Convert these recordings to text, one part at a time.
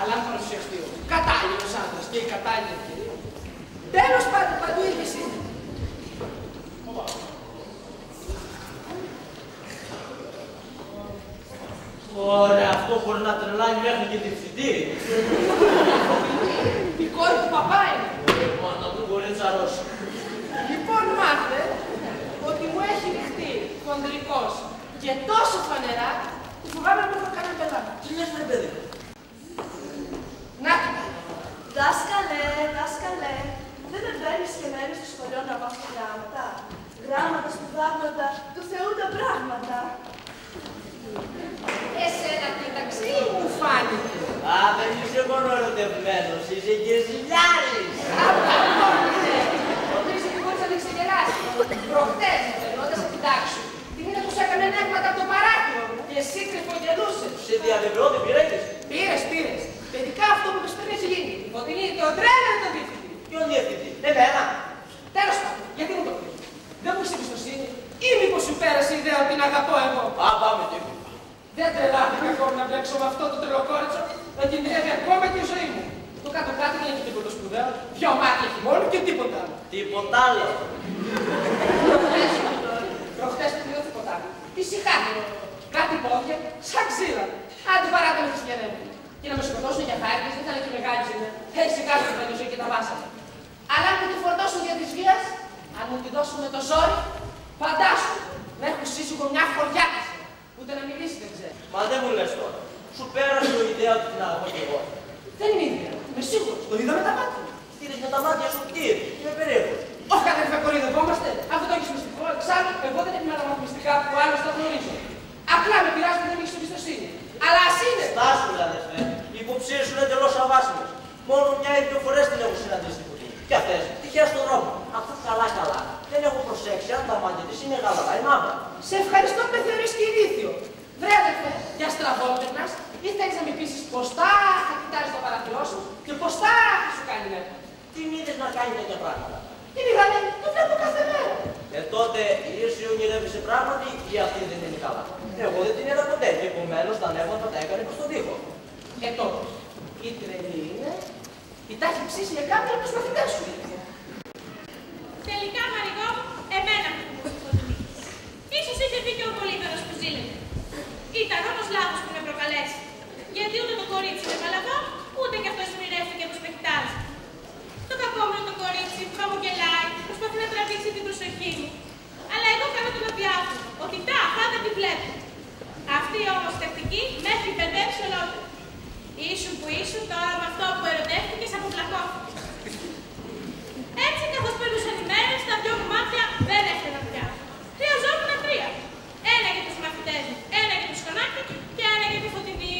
Αλλά αν παρουσιαστεί ο κατάλληλος άντρας και η κατάλληλη ευκαιρία. Τέλος πάντων, παντού ίδιες είναι. Ωραία, αυτό μπορεί να τρελάει μέχρι και τη φοιτήρη. Η κόρη του παπά είναι. Να μου μπορεί να τσαρώσει. Λοιπόν, μάθε ότι μου έχει ρηχτεί χονδρικός και τόσο φανερά που φοβάμαι να μην έχω κανένα πελάτη. Τι λες, ρε παιδί. Να του. Δάσκαλε, δεν με παίρνεις και μένεις στο σχολείο να μάθω γράμματα. Γράμματα σπουδάγματα του Θεού τα πράγματα. Εσένα κοίταξε ή μου φάνηκε. Α, δεν είσαι μόνο ερωτευμένος, είσαι και ζηλιάρης. Ο Τρίσης δεν μπορείς να την ξεγελάσει. Προχτές, περνώντας από την τάξη σου, την είδα που σου έκανε νεύματα από το παράθυρο και εσύ κρυφογελούσες. Σε διαβεβαιώ, δεν πήρες. Πήρες. Παιδικά αυτό που μας παίρνει γίνει. Η Φωτεινή και ο Τρέλερ τον διευθυντή. Ποιον διευθυντή, εμένα. Τέλος πάντων, γιατί μου το πήρε. Δεν μου είσαι εμπιστοσύνη ή μήπως σου πέρασε η ιδέα ότι την αγαπώ εγώ. Α, πάμε τίποτα. Δεν τρελάθηκα ακόμη να παίξω με αυτό το τρελοκόριτσο, να κινδυνεύει ακόμα και η ζωή μου. Το κάτω-κάτω δεν έχει τίποτα σπουδαίο. Δυο μάτια έχει μόνο και τίποτα άλλο. Τίποτα άλλο. Προχτές του λέω τίποτα άλλο. Ησυχάθηκε. Κάτι πόδια, σαν ξύλα. Άντε παράτα με χριστιανεύει. Και να με σκοτώσουν για χάρτες, δεν θα είναι και μεγάλη ζημιά. Έτσι κάτω με τη ζωή και τα βάσανα. Αλλά αν μου τη φορτώσουν για της βίας, αν μου τη δώσουν με το ζόρι, φαντάσου να έχω σύζυγο μια χωριά της. Ούτε να μιλήσει δεν ξέρει. Μα δεν μου λες τώρα. Σου πέρασε η ιδέα ότι την αγαπώ κι εγώ. Δεν είναι ίδια. Είμαι σίγουρος. Το είδα με τα μάτια. Είδες με τα μάτια σου τι, είμαι περίεργος. Όχι, αδερφέ, κοροϊδευόμαστε. Αυτό το έχεις μυστικό. Εξάλλου, εγώ δεν είμαι τα μυστικά που άλλος τα γνωρίζω. Απλά με πειράζει που δεν έχεις εμπιστοσύνη. Αλλά ας είναι. Στάσου, αδερφέ. Οι υποψίες σου είναι εντελώς αβάσιμες. Μόνο μια ή δύο φορές την έχω συναντήσει στην κουτί. Και αυτές, τυχαία στον δρόμο. Αφού καλά. Δεν έχω προσέξει αν τα μάτια της είναι γαλαρά ή μαύρα. Σε ευχαριστώ που με θεωρείς και ηλίθιο. Βρε αδερφέ, για στραβόπερνας, ή θέλεις να με πείσεις πως θα κοιτάζεις το παραθυρό σου και πως θα σου κάνει μέρα. Τι μ' είδες να κάνει τέτοια πράγματα. Τι μηγανε, το βλέπω κάθε μέρα. Τότε ήρθε ονειρεύεσαι πράγματι ή αυτή δεν είναι καλά. Εγώ δεν την είδα ποτέ και επομένως τα νεύματα τα έκανε προς τον τοίχο. Τότε, η τρελή είναι, η τα έχει ψήσει για κάποιον από τους μαθητές σου. Τελικά, Μαριγό, εμένα που μου συμφωνεί. Ίσως είχε δίκιο ο πολύταρος που ζήλευε. Ήταν όμως λάθος που με προκαλέσει. Γιατί ούτε το κορίτσι είναι παλαβό, ούτε κι αυτός ονειρεύτηκε πως με κοιτάζει. Το κακόμοιο το κορίτσι που χαμογελάει, προσπαθεί να τραβήξει την προσοχή μου. Αλλά εγώ κάνω τον αδιάφορο, ότι πάντα τη βλέπω. Αυτή όμως τακτική με έχει μπερδέψει ολόκληρη. Ήσουν που ήσουν, τώρα με αυτό που ερωτεύτηκες αποπλακώθηκες. Έτσι, καθώς περνούσαν οι μέρες, τα δυο μου μάτια δεν έφταναν πια. Χρειαζόμουν τρία. Ένα για τους μαθητές μου, ένα για το σκονάκι και ένα για τη Φωτεινή.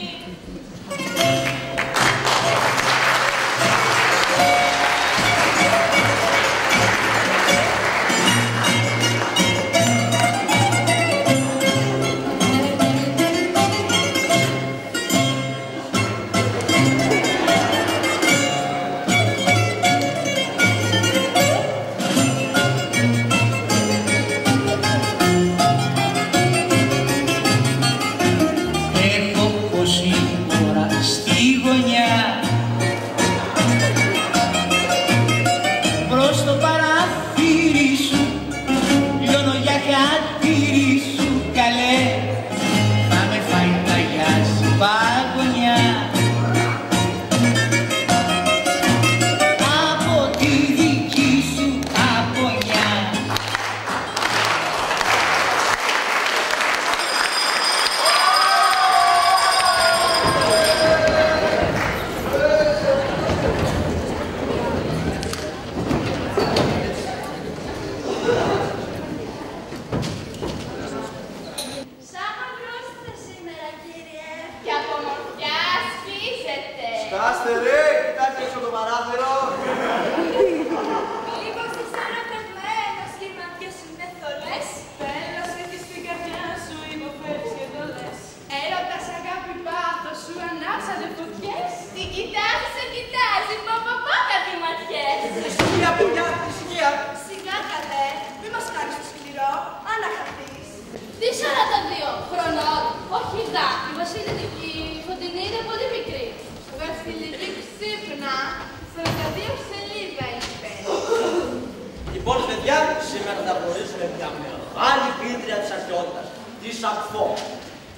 τη Σαπφό.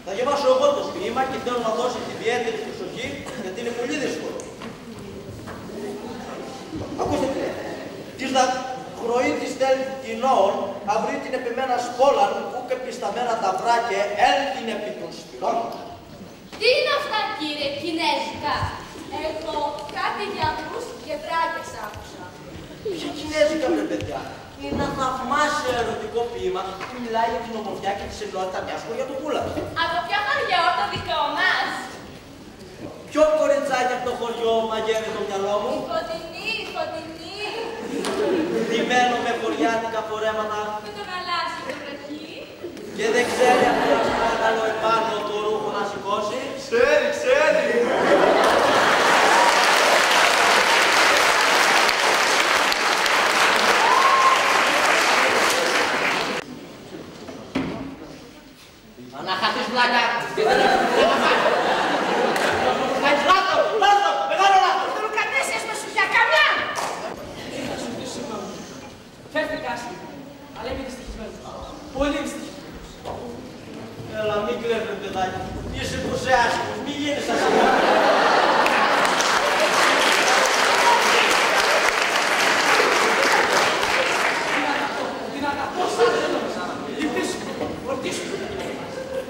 Θα διαβάσω εγώ το ποίημα και θέλω να δώσετε ιδιαίτερη προσοχή γιατί είναι πολύ δύσκολο. Ακούστε τι λέει. Της δαχροή της τελτινών αυρή την επιμένα σπόλαν ούκ επισταμένα τα βράκε έλθιν επί των σπηλών. Τι είναι αυτά, κύριε, κινέζικα? Εγώ κάτι για αυγούς και βράκες άκουσα. Ποια κινέζικα, βρε παιδιά? Είναι ένα θαυμάσιο ερωτικό ποίημα που μιλάει για την ομορφιά και τη σεμνότητα μιας χωριατοπούλας. Από ποιο χωριό, το δικό μας? Ποιο κοριτσάκι από το χωριό μαγεύει το μυαλό μου? Φωτεινή, φωτεινή. Ντυμένο με χωριάτικα φορέματα Και το γαλάζιο το βραχί. και δεν ξέρει αυτό το σκάνδαλο επάνω το ρούχο να σηκώσει. Ξέρει, ξέρει. Αναχαθείς βλάκα και δεν έχεις να πάει. Κάνεις λάθος, λάθος, μεγάλο λάθος. Το Λουκαντέσιας με σου πια καμιά! Θα σου ζητήσω συγγνώμη. Φέρθηκα άσχημα, αλλά είμαι δυστυχισμένος. Πολύ δυστυχισμένος. Έλα, μην κλέβει παιδάκι. Είσαι πως άσχημος, μη γίνεις άσχημος. Την αγαπώ σαν θέλος. Λυπήσου, ρωτήσου.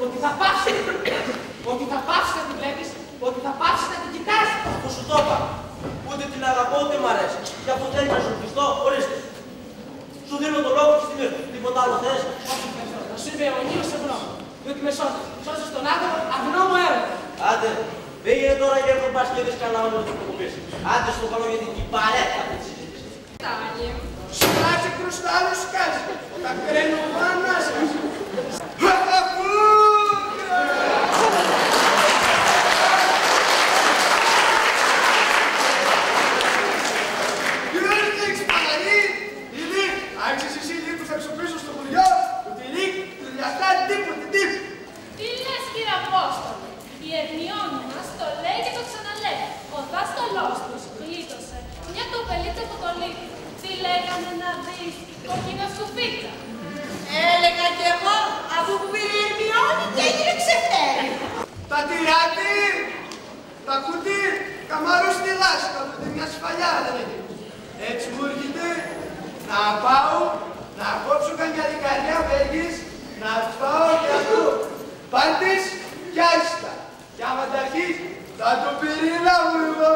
Ότι θα πάψεις, ότι θα πάψεις να την βλέπεις, ότι θα πάψεις να την κοιτάς. Αφού σου το είπα. Ούτε την αγαπώ ούτε μ' αρέσει. Και αφού θέλει να σου πιστώ, ορίστε. Σου δίνω το λόγο και στη μοίρα. Τίποτα άλλο θες? Όχι, ευχαριστώ. Θα σου είμαι αιωνίως ευγνώμων. Διότι με σώζεις. Σώζεις τον άνθρωπο αγνό μου έρωτα. Άντε, πήγαινε τώρα για να πας και δεις κανένα όνομα να το πεις. Άντε στο καλό γιατί την παρέτα τη συζήτηση. Τάνι. Σκάζει κρουστάλλος, σκάζει. Τα κρένω πάνω σας. Άρχισες εσύ λίγο που θα ξοπίσω στο χωριό, ότι λίγο δουλειαστά τίποτε, τίποτε. Τι λες, κύριε Απόστολε? Η Ερμιόνη μας το λέει και το ξαναλέει. Ο δάσκαλός τους γλίτωσε μια κοπελίτσα από το λύκο. Τι λέγανε να δεις, κοκκίνα σκουφίτσα. Έλεγα κι εγώ, αφού που πήρε η Ερμιόνη και έγινε ξεφτέρι. Τα τυράτη, τα κουτί, καμαρού στη λάσκα, ούτε μια σφαλιά δεν έχει. Έτσι μου έρχεται να πάω, να κόψω καμιά δικαριά βέργης, να τους πάω και αυτού. Πάρτης κι άστα. Κι άμα τα αρχείς, θα το περιλάβω εγώ.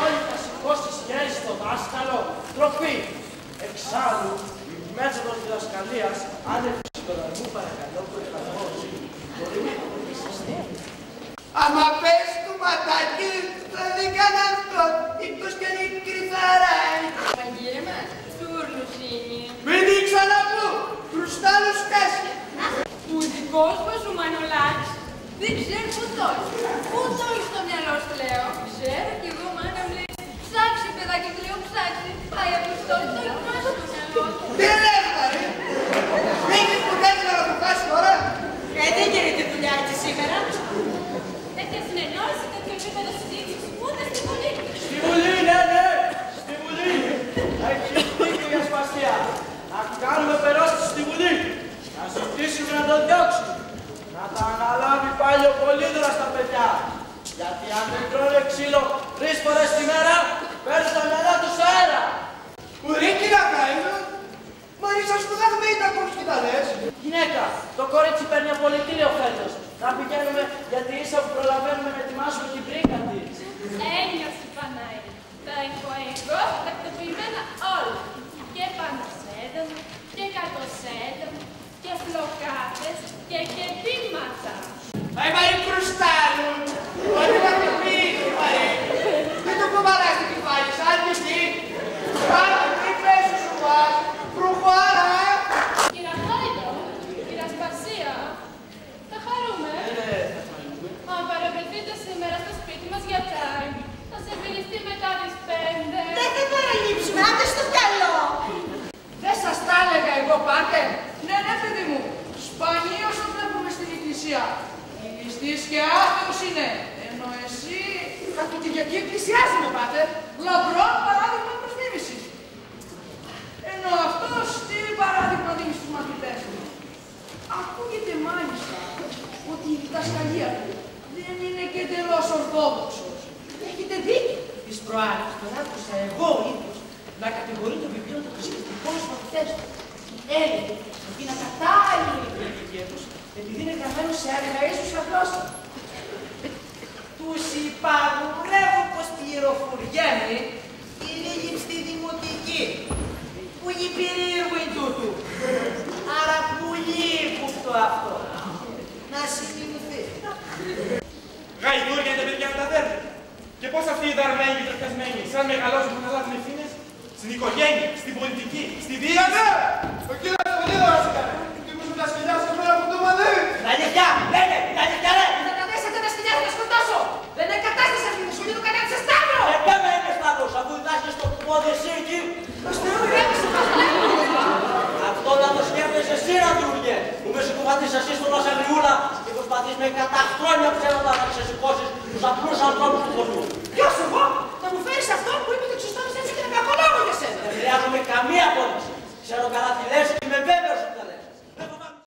Όλοι θα σηκώσεις χέρι στο δάσκαλο. Τροφή. Εξάλλου, η μέθοδος της διδασκαλίας, αν εύκολα μου παρακαλώ που εφαρμόζει, μπορεί να υπολογιστεί. Άμα πες του ματάκι, θα δεν κάνω αυτό. Εκτός κι αν είναι κρυθαράει. Μαγείρε μας, τούρλους είναι. Μην την ξαναπώ. Κρουστάλλος κάσια. Ο δικός μας ο Μανολάκης δεν ξέρει πού το έχει. Πού το έχει στο μυαλό σου, λέω. Ξέρω κι εγώ, μάνα μου λέει. Ψάξει, παιδάκι, του λέω ψάξει. Πάει από το στόλι, το έχει μέσα στο μυαλό του. Τι λες, ρε. Έχεις που κάτι να το πας τώρα. Δεν γίνεται δουλειά έτσι σήμερα. Τέτοια συνεννόηση, τέτοιο επίπεδο συζήτησης, ούτε στη Βουλή. Στη Βουλή, ναι, ναι, στη Βουλή. Έχει δίκιο για σπαστία. Να κάνουμε περώσεις στη Βουλή. Να ζητήσουμε να το διώξει. Να τα αναλάβει πάλι ο Πολύδωρας στα παιδιά. Γιατί αν δεν τρώνε ξύλο 3 φορές τη μέρα, παίρνουν τα μυαλά τους αέρα. Ουρίκι να κάνω. Μα ήσασταν σπουδάζουμε ή τα κόψεις και τα λες. Γυναίκα, το κορίτσι παίρνει απολυτήριο φέτος. Να πηγαίνουμε γιατί ίσα που προλαβαίνουμε να ετοιμάσουμε την πρίκα της. Ένιωσε Παναή. Τα έχω εγώ τακτοποιημένα όλα. Και πανασέδαμα, και κακοσέδαμα, και φλοκάτες, και πείματα. Αι Μαρή κρουστάλλου. Ό,τι να την πεις, Μαρή. Δεν το κουβαλάς την κεφάλι σαν και εσύ. Πάμε, τι πέσου σου πας. Προχώρα. Κύρα Χάιδο, κύρα Σπασία, θα χαρούμε. Αν παρευρεθείτε σήμερα στο σπίτι μας για τσάι, θα σε φιλιστεί μετά τις 5. Δεν θα παραλείψουμε, άντε στο καλό. Δεν σας τα έλεγα εγώ, πάτε. Ναι, ναι, παιδί μου. Σπανίως το βλέπουμε στην εκκλησία. Η ληστής και άθεος είναι. Ενώ εσύ κάθε Κυριακή εκκλησιάζουμε, πάτε. Λαμπρό παράδειγμα προς μίμησης. Ενώ αυτός τι παράδειγμα δίνει στους μαθητές του. Ακούγεται μάλιστα διδασκαλία του δεν είναι και εντελώς ορθόδοξος. Έχετε δίκιο. Τις προάλλες τον άκουσα εγώ ίδιος να κατηγορεί το βιβλίο των θρησκευτικών μαθητές του. Έλεγε ότι είναι ακατάλληλη η κριτική τους επειδή είναι γραμμένο σε αργαίσουσα γλώσσα. Τους υπάρχουν, βλέπω πως πληροφοριέμαι οι λίγοι στη δημοτική. Πολύ περίεργο είναι τούτο. Άρα πολύ κουφτό αυτό. Να σημειωθεί. Γαϊδούρια είναι τα παιδιά να τα δέρνουν. Και πώς αυτοί οι δαρμένοι και τρεχασμένοι, σαν μεγαλώσουν να λάβουν ευθύνες, στην οικογένεια, στην πολιτική, στη διοίκηση. Ο κύριος Σταυλίδωρας μας έκανε. Τι μου σου τα σκυλιά σας πέρα από το μαδί. Τα αλήθεια, λέγε, τα αλήθεια ρε. Θα τα δέσετε τα σκυλιά, θα τα σκοτώσω. Δεν είναι κατάσταση αυτή, θα σου δίνω κατά σε Σταύρο. Πέμε είναι Σταύρος, αφού διδάσκεις το πόδι εσύ εκεί. Αυτό να το σκέφτεσαι εσύ να δρούγε, που με συγκουβατείς εσύ στον Ασαγριούλα και προσπαθείς με καταχρόνια ψέματα να ξεσηκώσεις τους απλούς ανθρώπους του κόσμου.